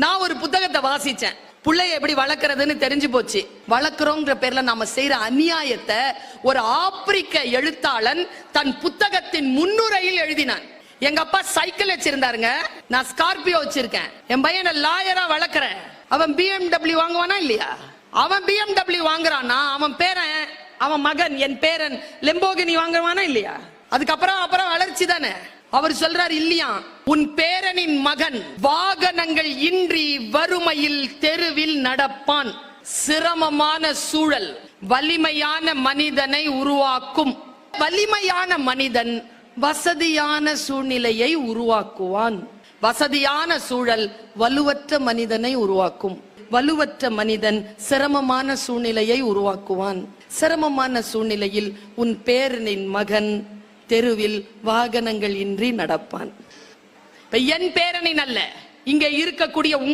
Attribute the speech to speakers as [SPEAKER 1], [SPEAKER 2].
[SPEAKER 1] நான் ஒரு புத்தகத்தை வாசிச்சேன். பிள்ளைய எப்படி வளர்க்கறதுன்னு தெரிஞ்சு போச்சு. வளர்க்கிறோங்கிற பேர்ல நாம செய்யற அநியாயத்தை ஒரு ஆப்பிரிக்க எழுத்தாளன் தன் புத்தகத்தின் முன்னுரையில் எழுதினான். எங்க அப்பா சைக்கிள் வச்சிருந்தாருங்க, நான் ஸ்கார்பியோ வச்சிருக்கேன். என் பையனை லாயரா வளர்க்கிறேன். அவன் BMW வாங்குவானா இல்லையா? அவன் BMW வாங்குறான்னா அவன் பேரன், அவன் மகன், என் பேரன் லெம்போகினி வாங்குவானா இல்லையா? அதுக்கப்புறம் வளர்ச்சி தானே. அவர் சொல்றார், இல்லையா, உன் பேரனின் மகன் வாகனங்கள் இன்றி வறுமையில் தெருவில் நடப்பான். சிரமமான சூழல் வலிமையான மனிதனை உருவாக்கும். வலிமையான மனிதன் வசதியான சூழ்நிலையை உருவாக்குவான். வசதியான சூழல் வலுவற்ற மனிதனை உருவாக்கும். வலுவற்ற மனிதன் சிரமமான சூழ்நிலையை உருவாக்குவான். சிரமமான சூழ்நிலையில் உன் பேரனின் மகன் தெருவில் வாகனங்கள் இன்றி நடப்பான். என் பேரனின் அல்ல, இங்கே இருக்கக்கூடிய